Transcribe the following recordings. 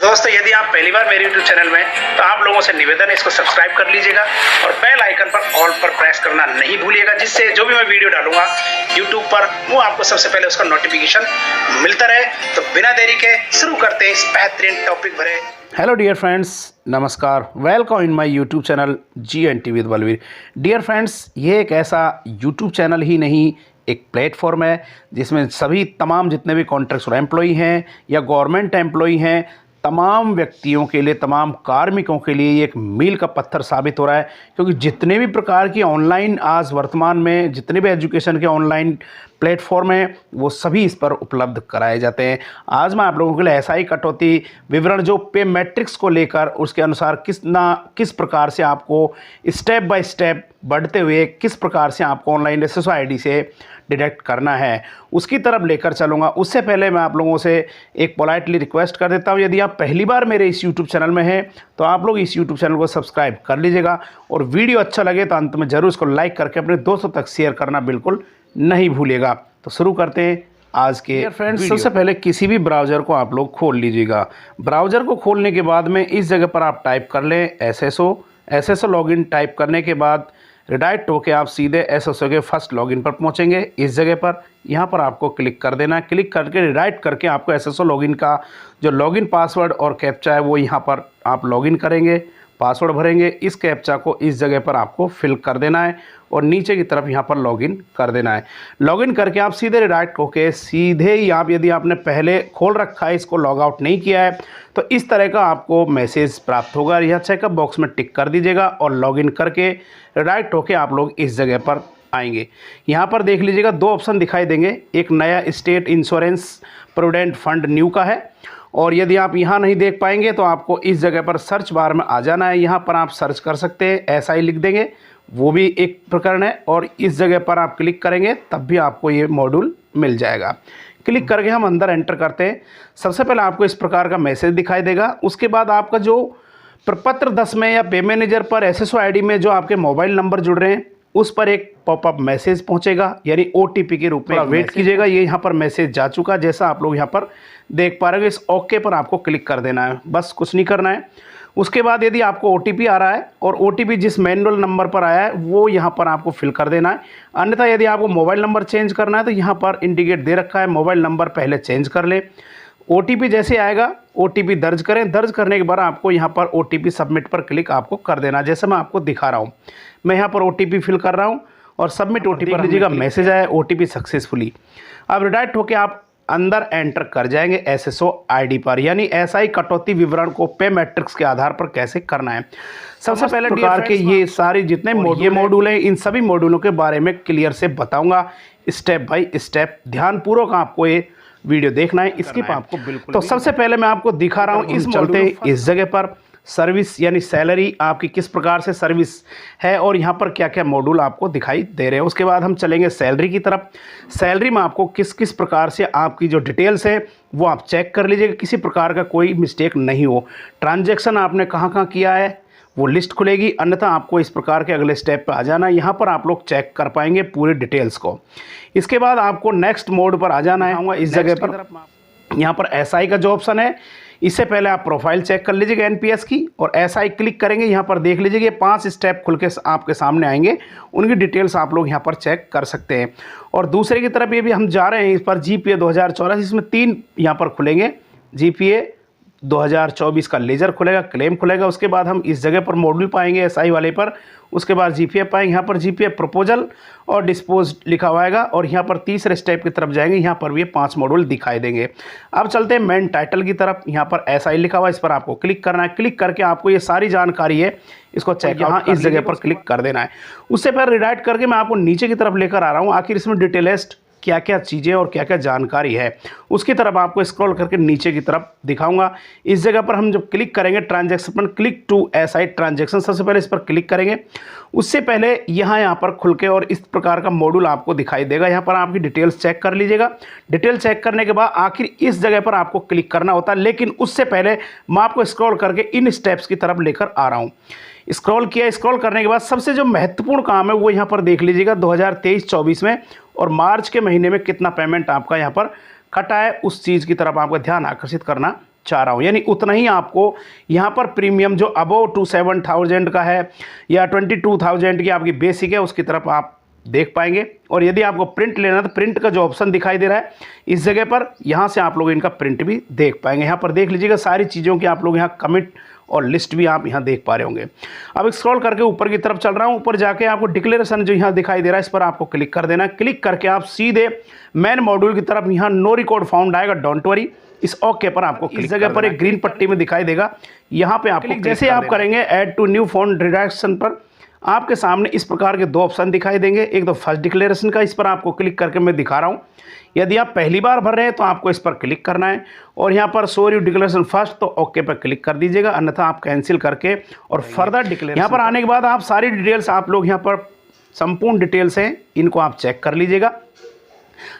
दोस्तों, यदि आप पहली बार मेरे YouTube चैनल में तो आप लोगों से निवेदन है इसको सब्सक्राइब कर लीजिएगा और बेल आइकन पर ऑल पर प्रेस करना नहीं भूलिएगा, जिससे जो भी मैं वीडियो डालूंगा YouTube पर वो आपको सबसे पहले उसका नोटिफिकेशन मिलता रहे। तो बिना देरी के शुरू करते हैं इस बेहतरीन टॉपिक भरे। हेलो डियर फ्रेंड्स, नमस्कार। Welcome in my YouTube channel GNT with Balvir. Dear friends, ये एक ऐसा यूट्यूब चैनल ही नहीं, एक प्लेटफॉर्म है जिसमें सभी तमाम जितने भी कॉन्ट्रैक्चुअल एम्प्लॉई हैं या गवर्नमेंट एम्प्लॉई हैं, तमाम व्यक्तियों के लिए, तमाम कार्मिकों के लिए ये एक मील का पत्थर साबित हो रहा है। क्योंकि जितने भी प्रकार की ऑनलाइन आज वर्तमान में जितने भी एजुकेशन के ऑनलाइन प्लेटफॉर्म हैं वो सभी इस पर उपलब्ध कराए जाते हैं। आज मैं आप लोगों के लिए ऐसा ही कटौती विवरण जो पे मैट्रिक्स को लेकर उसके अनुसार किस प्रकार से आपको स्टेप बाय स्टेप बढ़ते हुए किस प्रकार से आपको ऑनलाइन SSO ID से डिडक्ट करना है उसकी तरफ लेकर चलूँगा। उससे पहले मैं आप लोगों से एक पोलाइटली रिक्वेस्ट कर देता हूँ, यदि आप पहली बार मेरे इस यूट्यूब चैनल में हैं तो आप लोग इस यूट्यूब चैनल को सब्सक्राइब कर लीजिएगा और वीडियो अच्छा लगे तो अंत में ज़रूर इसको लाइक करके अपने दोस्तों तक शेयर करना बिल्कुल नहीं भूलिएगा। तो शुरू करते हैं आज के फ्रेंड्स। सबसे पहले किसी भी ब्राउज़र को आप लोग खोल लीजिएगा। ब्राउज़र को खोलने के बाद में इस जगह पर आप टाइप कर लें SSO लॉगिन। टाइप करने के बाद रिडायरेक्ट होकर आप सीधे SSO के फर्स्ट लॉगिन पर पहुंचेंगे। इस जगह पर यहाँ पर आपको क्लिक कर देना है। क्लिक करके रिडायरेक्ट करके आपको SSO लॉगिन का जो लॉगिन पासवर्ड और कैप्चा है वो यहाँ पर आप लॉगिन करेंगे, पासवर्ड भरेंगे। इस कैप्चा को इस जगह पर आपको फिल कर देना है और नीचे की तरफ यहाँ पर लॉगिन कर देना है। लॉगिन करके आप सीधे रिडायरेक्ट होके सीधे ही आप, यदि आपने पहले खोल रखा है, इसको लॉग आउट नहीं किया है, तो इस तरह का आपको मैसेज प्राप्त होगा। यह चेकअप बॉक्स में टिक कर दीजिएगा और लॉगिन करके रिडायरेक्ट होके आप लोग इस जगह पर आएंगे। यहाँ पर देख लीजिएगा दो ऑप्शन दिखाई देंगे, एक नया state insurance provident fund new का है और यदि आप यहाँ नहीं देख पाएंगे तो आपको इस जगह पर सर्च बार में आ जाना है। यहाँ पर आप सर्च कर सकते हैं, SI लिख देंगे, वो भी एक प्रकरण है और इस जगह पर आप क्लिक करेंगे तब भी आपको ये मॉड्यूल मिल जाएगा। क्लिक करके हम अंदर एंटर करते हैं। सबसे पहले आपको इस प्रकार का मैसेज दिखाई देगा। उसके बाद आपका जो प्रपत्र 10 में या पे मैनेजर पर SSO ID में जो आपके मोबाइल नंबर जुड़ रहे हैं उस पर एक पॉपअप मैसेज पहुंचेगा, यानी OTP के रूप में वेट कीजिएगा। ये यहाँ पर मैसेज जा चुका, जैसा आप लोग यहाँ पर देख पा रहे हो। इस ओके पर आपको क्लिक कर देना है, बस कुछ नहीं करना है। उसके बाद यदि आपको OTP आ रहा है और OTP जिस मैनुअल नंबर पर आया है वो यहाँ पर आपको फिल कर देना है। अन्यथा यदि आपको मोबाइल नंबर चेंज करना है तो यहाँ पर इंडिकेट दे रखा है, मोबाइल नंबर पहले चेंज कर लें। OTP जैसे आएगा OTP दर्ज करें। दर्ज करने के बाद आपको यहाँ पर OTP सबमिट पर क्लिक आपको कर देना, जैसे मैं आपको दिखा रहा हूँ। मैं यहाँ पर OTP फिल कर रहा हूँ और सबमिट OTP पर लीजिएगा, मैसेज आया OTP सक्सेसफुली। अब रिडायरेक्ट होकर आप अंदर एंटर कर जाएंगे SSO ID पर, यानी SI कटौती विवरण को पे मैट्रिक्स के आधार पर कैसे करना है। सबसे पहले प्रकार के ये सारी जितने मॉड्यूल हैं इन सभी मॉड्यूलों के बारे में क्लियर से बताऊंगा, स्टेप बाय स्टेप। ध्यानपूर्वक आपको ये वीडियो देखना है, इसकी आपको बिल्कुल। तो सबसे पहले मैं आपको दिखा रहा हूँ, इस चलते इस जगह पर सर्विस यानी सैलरी आपकी किस प्रकार से सर्विस है और यहाँ पर क्या क्या मॉड्यूल आपको दिखाई दे रहे हैं। उसके बाद हम चलेंगे सैलरी की तरफ। सैलरी में आपको किस किस प्रकार से आपकी जो डिटेल्स है वो आप चेक कर लीजिएगा, किसी प्रकार का कोई मिस्टेक नहीं हो। ट्रांजैक्शन आपने कहाँ कहाँ किया है वो लिस्ट खुलेगी, अन्यथा आपको इस प्रकार के अगले स्टेप पे आ जाना। यहाँ पर आप लोग चेक कर पाएंगे पूरे डिटेल्स को। इसके बाद आपको नेक्स्ट मोड पर आ जाना है। इस जगह पर यहाँ पर SI का जो ऑप्शन है, इससे पहले आप प्रोफाइल चेक कर लीजिएगा NPS की और SI क्लिक करेंगे। यहाँ पर देख लीजिए 5 स्टेप खुल के आपके सामने आएंगे, उनकी डिटेल्स आप लोग यहाँ पर चेक कर सकते हैं। और दूसरे की तरफ ये भी हम जा रहे हैं, इस पर GPA 2024, इसमें 3 यहाँ पर खुलेंगे। GPA 2024 का लेजर खुलेगा, क्लेम खुलेगा। उसके बाद हम इस जगह पर मॉड्यूल पाएंगे SI वाले पर। उसके बाद GPA पाएंगे, यहाँ पर GPA प्रपोजल और डिस्पोज लिखा हुआ आएगा और यहाँ पर तीसरे स्टेप की तरफ जाएंगे, यहाँ पर भी 5 मॉड्यूल दिखाई देंगे। अब चलते हैं मेन टाइटल की तरफ। यहाँ पर SI लिखा हुआ है, इस पर आपको क्लिक करना है। क्लिक करके आपको ये सारी जानकारी है इसको चेक यहाँ इस जगह पर क्लिक कर देना है। उससे पहले रिडायरेक्ट करके मैं आपको नीचे की तरफ लेकर आ रहा हूँ, आखिर इसमें डिटेलेस्ट क्या क्या चीज़ें और क्या क्या जानकारी है उसकी तरफ आपको स्क्रॉल करके नीचे की तरफ दिखाऊंगा। इस जगह पर हम जब क्लिक करेंगे ट्रांजैक्शन पर, क्लिक टू SI ट्रांजैक्शन, सबसे पहले इस पर क्लिक करेंगे। उससे पहले यहाँ पर खुल के और इस प्रकार का मॉड्यूल आपको दिखाई देगा। यहाँ पर आपकी डिटेल्स चेक कर लीजिएगा। डिटेल चेक करने के बाद आखिर इस जगह पर आपको क्लिक करना होता है, लेकिन उससे पहले मैं आपको स्क्रॉल करके इन स्टेप्स की तरफ लेकर आ रहा हूँ। स्क्रॉल किया, स्क्रॉल करने के बाद सबसे जो महत्वपूर्ण काम है वो यहाँ पर देख लीजिएगा 2023-24 में और मार्च के महीने में कितना पेमेंट आपका यहाँ पर कटा है, उस चीज़ की तरफ आपका ध्यान आकर्षित करना चाह रहा हूँ, यानी उतना ही आपको यहाँ पर प्रीमियम जो अबव 27,000 का है या 22,000 की आपकी बेसिक है उसकी तरफ आप देख पाएंगे। और यदि आपको प्रिंट लेना है तो प्रिंट का जो ऑप्शन दिखाई दे रहा है इस जगह पर, यहाँ से आप लोग इनका प्रिंट भी देख पाएंगे। यहाँ पर देख लीजिएगा सारी चीज़ों की आप लोग यहाँ कमिट और लिस्ट भी आप यहाँ देख पा रहे होंगे। अब स्क्रॉल करके ऊपर की तरफ चल रहा हूँ, ऊपर जाके आपको डिक्लेरेशन जो यहाँ दिखाई दे रहा है इस पर आपको क्लिक कर देना है। क्लिक करके आप सीधे मेन मॉड्यूल की तरफ यहाँ नो रिकॉर्ड फाउंड आएगा, डोंट वरी, इस ओके पर आपको इस जगह पर एक ग्रीन पट्टी में दिखाई देगा, यहाँ पे आपको जैसे आप करेंगे add to new found reduction पर आपके सामने इस प्रकार के दो ऑप्शन दिखाई देंगे। एक तो फर्स्ट डिक्लेरेशन का, इस पर आपको क्लिक करके मैं दिखा रहा हूँ। यदि आप पहली बार भर रहे हैं तो आपको इस पर क्लिक करना है और यहाँ पर शो यू डिक्लेरेशन फर्स्ट तो ओके पर क्लिक कर दीजिएगा, अन्यथा आप कैंसिल करके और फर्दर डिक्लेरेशन यहाँ पर आने के बाद आप सारी डिटेल्स आप लोग यहाँ पर संपूर्ण डिटेल्स हैं इनको आप चेक कर लीजिएगा।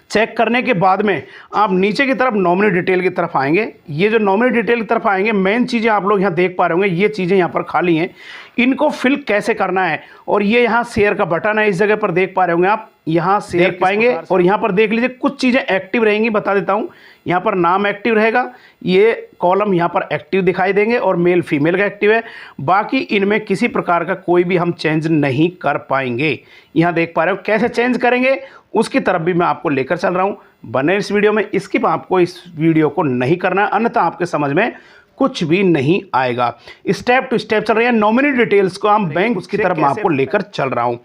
चेक करने के बाद में आप नीचे की तरफ नॉमिनी डिटेल की तरफ आएंगे। ये जो नॉमिनी डिटेल की तरफ आएंगे मेन चीज़ें आप लोग यहाँ देख पा रहे होंगे, ये चीज़ें यहाँ पर खाली हैं, इनको फिल कैसे करना है। और ये यहाँ शेयर का बटन है, इस जगह पर देख पा रहे होंगे आप, यहाँ शेयर पाएंगे। और यहाँ पर देख लीजिए कुछ चीज़ें एक्टिव रहेंगी, बता देता हूँ। यहाँ पर नाम एक्टिव रहेगा, ये कॉलम यहाँ पर एक्टिव दिखाई देंगे और मेल फीमेल का एक्टिव है। बाकी इनमें किसी प्रकार का कोई भी हम चेंज नहीं कर पाएंगे। यहाँ देख पा रहे हो कैसे चेंज करेंगे उसकी तरफ भी मैं आपको लेकर चल रहा हूँ। बने इस वीडियो में, स्किप आपको इस वीडियो को नहीं करना है, अन्यथा आपके समझ में कुछ भी नहीं आएगा। स्टेप टू स्टेप चल रही है, नॉमिनी डिटेल्स को हम बैंक उसकी तरफ मैं आपको लेकर चल रहा हूँ।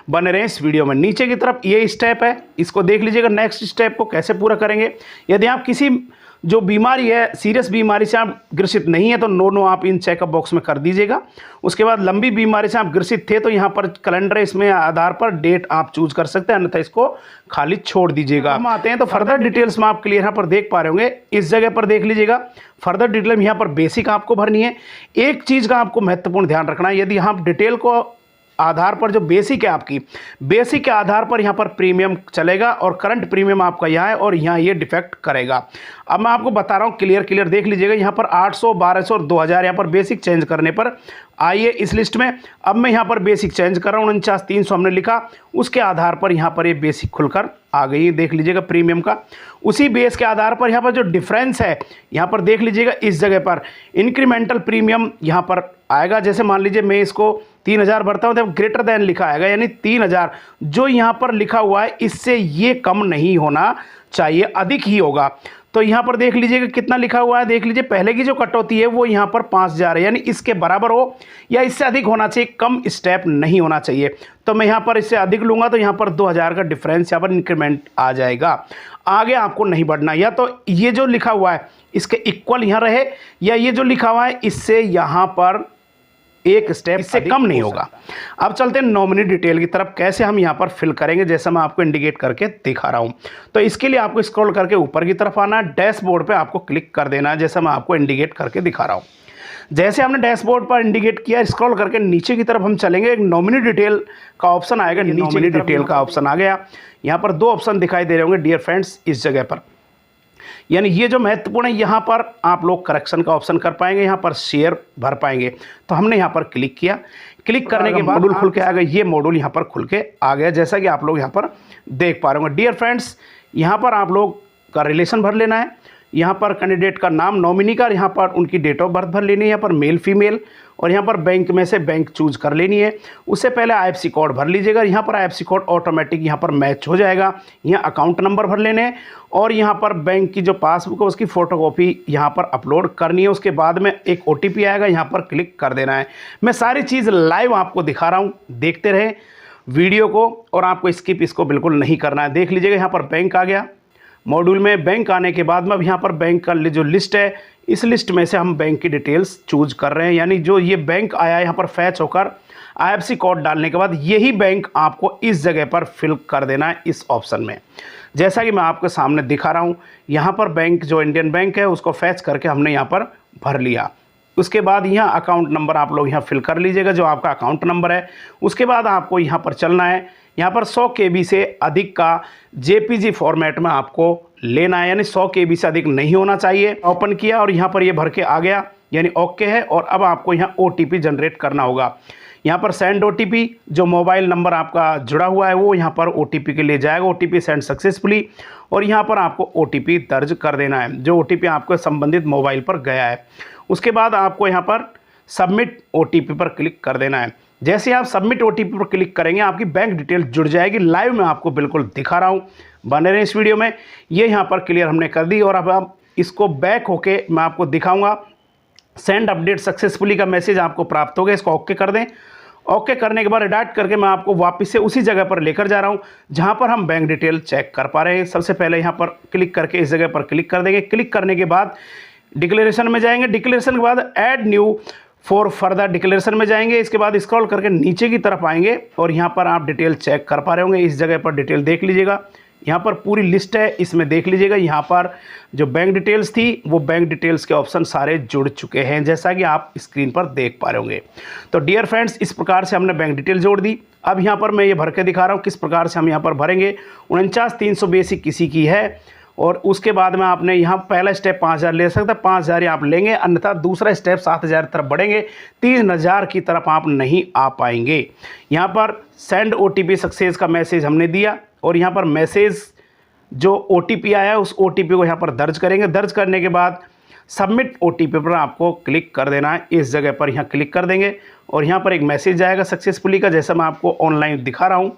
बने रहे इस वीडियो में। नीचे की तरफ ये स्टेप है, इसको देख लीजिएगा। नेक्स्ट स्टेप को कैसे पूरा करेंगे, यदि आप किसी जो बीमारी है सीरियस बीमारी से आप ग्रसित नहीं है तो नो आप इन चेकअप बॉक्स में कर दीजिएगा। उसके बाद लंबी बीमारी से आप ग्रसित थे तो यहाँ पर कैलेंडर इसमें आधार पर डेट आप चूज कर सकते हैं, अन्यथा इसको खाली छोड़ दीजिएगा। हम आते हैं तो फर्दर डिटेल्स में आप क्लियर यहाँ पर देख पा रहे होंगे, इस जगह पर देख लीजिएगा। फर्दर डिटेल में यहाँ पर बेसिक आपको भरनी है। एक चीज़ का आपको महत्वपूर्ण ध्यान रखना है, यदि आप डिटेल को आधार पर जो बेसिक है आपकी बेसिक के आधार पर यहाँ पर प्रीमियम चलेगा और करंट प्रीमियम आपका यहाँ है और यहाँ ये डिफेक्ट करेगा। अब मैं आपको बता रहा हूँ क्लियर देख लीजिएगा। यहाँ पर 800, 1200 और 2000 यहाँ पर बेसिक चेंज करने पर आइए इस लिस्ट में। अब मैं यहाँ पर बेसिक चेंज कर रहा हूँ, 49,300 हमने लिखा, उसके आधार पर यहाँ पर ये बेसिक खुलकर आ गई, देख लीजिएगा प्रीमियम का। उसी बेस के आधार पर यहाँ पर जो डिफरेंस है यहाँ पर देख लीजिएगा, इस जगह पर इंक्रीमेंटल प्रीमियम यहाँ पर आएगा। जैसे मान लीजिए मैं इसको 3000 भरता हूँ तो ग्रेटर देन लिखा आएगा, यानी 3000 जो यहाँ पर लिखा हुआ है इससे ये कम नहीं होना चाहिए, अधिक ही होगा। तो यहाँ पर देख लीजिएगा कितना लिखा हुआ है, देख लीजिए पहले की जो कटौती है वो यहाँ पर 5000 है, यानी इसके बराबर हो या इससे अधिक होना चाहिए, कम स्टेप नहीं होना चाहिए। तो मैं यहाँ पर इससे अधिक लूँगा तो यहाँ पर 2000 का डिफरेंस यहाँ पर इंक्रीमेंट आ जाएगा। आगे आपको नहीं बढ़ना, या तो ये जो लिखा हुआ है इसके इक्वल यहाँ रहे या ये जो लिखा हुआ है इससे यहाँ पर एक स्टेप इससे कम नहीं होगा। अब चलते हैं नॉमिनी डिटेल की तरफ, कैसे हम यहाँ पर फिल करेंगे जैसा मैं आपको इंडिकेट करके दिखा रहा हूँ। तो इसके लिए आपको स्क्रॉल करके ऊपर की तरफ आना है, डैशबोर्ड पे आपको क्लिक कर देना है जैसा मैं आपको इंडिकेट करके दिखा रहा हूँ। जैसे हमने डैशबोर्ड पर इंडिकेट किया, स्क्रॉल करके नीचे की तरफ हम चलेंगे, एक नॉमिनी डिटेल का ऑप्शन आएगा, नॉमिनी डिटेल का ऑप्शन आ गया। यहाँ पर दो ऑप्शन दिखाई दे रहे होंगे डियर फ्रेंड्स इस जगह पर, यानी ये जो महत्वपूर्ण है यहाँ पर आप लोग करेक्शन का ऑप्शन कर पाएंगे, यहाँ पर शेयर भर पाएंगे। तो हमने यहाँ पर क्लिक किया, क्लिक करने के बाद मॉड्यूल खुल के आ गया, ये मॉड्यूल यहाँ पर खुल के आ गया जैसा कि आप लोग यहाँ पर देख पा रहे होंगे। डियर फ्रेंड्स यहाँ पर आप लोग का रिलेशन भर लेना है, यहाँ पर कैंडिडेट का नाम नॉमिनी का, यहाँ पर उनकी डेट ऑफ बर्थ भर लेनी है, यहाँ पर मेल फीमेल, और यहाँ पर बैंक में से बैंक चूज कर लेनी है। उससे पहले IFSC कोड भर लीजिएगा, यहाँ पर IFSC कोड ऑटोमेटिक यहाँ पर मैच हो जाएगा। यहाँ अकाउंट नंबर भर लेने हैं और यहाँ पर बैंक की जो पासबुक है उसकी फ़ोटोकॉपी यहाँ पर अपलोड करनी है। उसके बाद में एक OTP आएगा, यहाँ पर क्लिक कर देना है। मैं सारी चीज़ लाइव आपको दिखा रहा हूँ, देखते रहें वीडियो को और आपको स्किप इसको बिल्कुल नहीं करना है। देख लीजिएगा यहाँ पर बैंक आ गया, मॉड्यूल में बैंक आने के बाद में अब यहाँ पर बैंक का जो लिस्ट है इस लिस्ट में से हम बैंक की डिटेल्स चूज कर रहे हैं, यानी जो ये बैंक आया यहाँ पर फैच होकर IFSC कोड डालने के बाद यही बैंक आपको इस जगह पर फिल कर देना है इस ऑप्शन में। जैसा कि मैं आपके सामने दिखा रहा हूँ, यहाँ पर बैंक जो इंडियन बैंक है उसको फैच करके हमने यहाँ पर भर लिया। उसके बाद यहाँ अकाउंट नंबर आप लोग यहाँ फिल कर लीजिएगा जो आपका अकाउंट नंबर है। उसके बाद आपको यहाँ पर चलना है, यहाँ पर 100 KB से अधिक का JPG फॉर्मेट में आपको लेना है, यानी 100 KB से अधिक नहीं होना चाहिए। ओपन किया और यहाँ पर ये भर के आ गया, यानी ओके है। और अब आपको यहाँ OTP जनरेट करना होगा। यहाँ पर सेंड OTP, जो मोबाइल नंबर आपका जुड़ा हुआ है वो यहाँ पर OTP के लिए जाएगा, OTP सेंड सक्सेसफुली, और यहाँ पर आपको OTP दर्ज कर देना है जो OTP आपको संबंधित मोबाइल पर गया है। उसके बाद आपको यहाँ पर सबमिट OTP पर क्लिक कर देना है। जैसे आप सबमिट OTP पर क्लिक करेंगे आपकी बैंक डिटेल जुड़ जाएगी। लाइव में आपको बिल्कुल दिखा रहा हूँ, बने रहे इस वीडियो में। ये यहाँ पर क्लियर हमने कर दी और अब आप इसको बैक होके मैं आपको दिखाऊंगा। सेंड अपडेट सक्सेसफुली का मैसेज आपको प्राप्त हो गया, इसको ओके कर दें। ओके करने के बाद रिडायरेक्ट करके मैं आपको वापस से उसी जगह पर लेकर जा रहा हूँ जहाँ पर हम बैंक डिटेल चेक कर पा रहे हैं। सबसे पहले यहाँ पर क्लिक करके इस जगह पर क्लिक कर देंगे। क्लिक करने के बाद डिक्लेरेशन में जाएंगे, डिक्लेरेशन के बाद add new for further declaration में जाएंगे। इसके बाद स्क्रॉल करके नीचे की तरफ आएंगे और यहाँ पर आप डिटेल चेक कर पा रहे होंगे। इस जगह पर डिटेल देख लीजिएगा, यहाँ पर पूरी लिस्ट है, इसमें देख लीजिएगा। यहाँ पर जो बैंक डिटेल्स थी वो बैंक डिटेल्स के ऑप्शन सारे जुड़ चुके हैं, जैसा कि आप स्क्रीन पर देख पा रहे होंगे। तो डियर फ्रेंड्स, इस प्रकार से हमने बैंक डिटेल जोड़ दी। अब यहाँ पर मैं ये भर के दिखा रहा हूँ किस प्रकार से हम यहाँ पर भरेंगे। 49,300 बेसिक किसी की है और उसके बाद में आपने यहाँ पहला स्टेप 5,000 ले सकते हैं, 5,000 आप लेंगे, अन्यथा दूसरा स्टेप 7,000 तरफ बढ़ेंगे, 3,000 की तरफ आप नहीं आ पाएंगे। यहाँ पर सेंड OTP सक्सेस का मैसेज हमने दिया और यहाँ पर मैसेज जो OTP आया है उस OTP को यहाँ पर दर्ज करेंगे। दर्ज करने के बाद सबमिट OTP पर आपको क्लिक कर देना है। इस जगह पर यहाँ क्लिक कर देंगे और यहाँ पर एक मैसेज आएगा सक्सेसफुली का, जैसा मैं आपको ऑनलाइन दिखा रहा हूँ।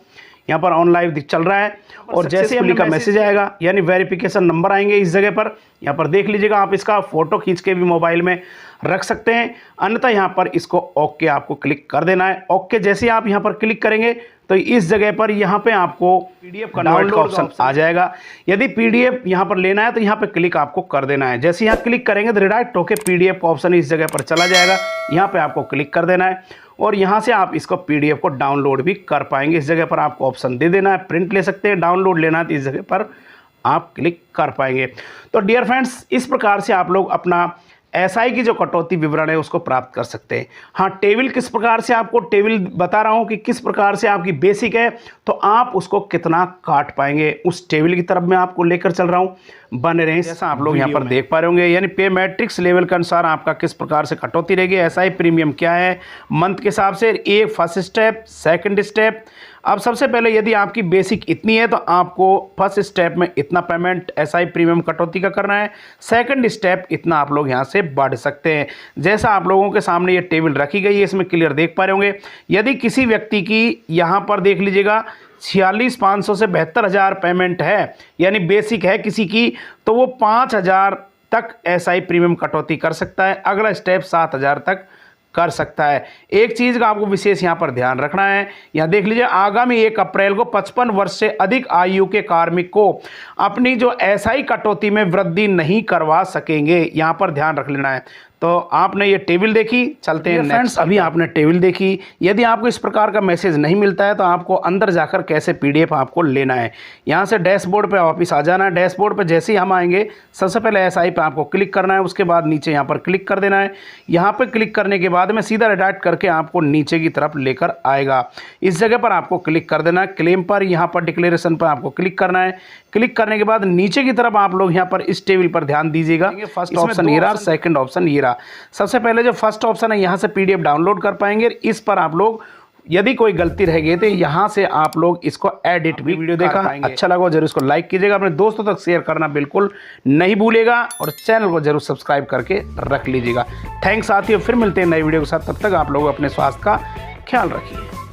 यहाँ पर ऑन लाइव चल रहा है और जैसे ही का मैसेज आएगा यानी वेरिफिकेशन नंबर आएंगे इस जगह पर। यहाँ पर देख लीजिएगा, आप इसका फोटो खींच के भी मोबाइल में रख सकते हैं, अन्यथा यहाँ पर इसको ओके आपको क्लिक कर देना है। ओके जैसे ही आप यहाँ पर क्लिक करेंगे तो इस जगह पर यहाँ पे आपको PDF कन्वर्ट का ऑप्शन आ जाएगा। यदि PDF यहाँ पर लेना है तो यहाँ पे क्लिक आपको कर देना है। जैसे यहाँ क्लिक करेंगे तो रिडायरेक्ट होकर PDF का ऑप्शन इस जगह पर चला जाएगा, यहाँ पे आपको क्लिक कर देना है और यहाँ से आप इसको PDF को डाउनलोड भी कर पाएंगे। इस जगह पर आपको ऑप्शन दे देना है, प्रिंट ले सकते हैं, डाउनलोड लेना है तो इस जगह पर आप क्लिक कर पाएंगे। तो डियर फ्रेंड्स, इस प्रकार से आप लोग अपना SI की जो कटौती विवरण है उसको प्राप्त कर सकते हैं। हाँ, टेबल किस प्रकार से, आपको टेबल बता रहा हूँ कि किस प्रकार से आपकी बेसिक है तो आप उसको कितना काट पाएंगे, उस टेबल की तरफ मैं आपको लेकर चल रहा हूँ। बने रहें, जैसा आप लोग यहाँ पर देख पा रहे होंगे, यानी पे मैट्रिक्स लेवल के अनुसार आपका किस प्रकार से कटौती रहेगी, SI प्रीमियम क्या है मंथ के हिसाब से, ये फर्स्ट स्टेप, सेकंड स्टेप। अब सबसे पहले यदि आपकी बेसिक इतनी है तो आपको फर्स्ट स्टेप में इतना पेमेंट SI प्रीमियम कटौती का करना है, सेकंड स्टेप इतना आप लोग यहाँ से बढ़ सकते हैं। जैसा आप लोगों के सामने ये टेबल रखी गई है इसमें क्लियर देख पा रहे होंगे। यदि किसी व्यक्ति की यहाँ पर देख लीजिएगा 46,500 से 72,000 पेमेंट है यानी बेसिक है किसी की, तो वो 5,000 तक SI प्रीमियम कटौती कर सकता है, अगला स्टेप 7,000 तक कर सकता है। एक चीज़ का आपको विशेष यहाँ पर ध्यान रखना है, यहाँ देख लीजिए, आगामी 1 अप्रैल को 55 वर्ष से अधिक आयु के कार्मिक को अपनी जो SI कटौती में वृद्धि नहीं करवा सकेंगे, यहाँ पर ध्यान रख लेना है। तो आपने ये टेबल देखी, चलते हैं फ्रेंड्स। अभी आपने टेबल देखी, यदि आपको इस प्रकार का मैसेज नहीं मिलता है तो आपको अंदर जाकर कैसे PDF आपको लेना है। यहाँ से डैशबोर्ड पे वापस आ जाना है। डैशबोर्ड पे जैसे ही हम आएंगे सबसे पहले SI पे आपको क्लिक करना है, उसके बाद नीचे यहाँ पर क्लिक कर देना है। यहाँ पे क्लिक करने के बाद में सीधा रिडायरेक्ट करके आपको नीचे की तरफ लेकर आएगा। इस जगह पर आपको क्लिक कर देना है, क्लेम पर, यहाँ पर डिक्लेरेशन पर आपको क्लिक करना है। क्लिक करने के बाद नीचे की तरफ आप लोग यहाँ पर इस टेबल पर ध्यान दीजिएगा, फर्स्ट ऑप्शन ये रहा, सेकंड ऑप्शन ये रहा। सबसे पहले जो फर्स्ट ऑप्शन है यहाँ से PDF डाउनलोड कर पाएंगे, इस पर आप लोग यदि कोई गलती रह गई तो यहाँ से आप लोग इसको एडिट भी वीडियो देखा अच्छा लगा जरूर इसको लाइक कीजिएगा, अपने दोस्तों तक शेयर करना बिल्कुल नहीं भूलिएगा और चैनल को जरूर सब्सक्राइब करके रख लीजिएगा। थैंक्स साथियों, फिर मिलते हैं नई वीडियो के साथ, तब तक आप लोग अपने स्वास्थ्य का ख्याल रखिए।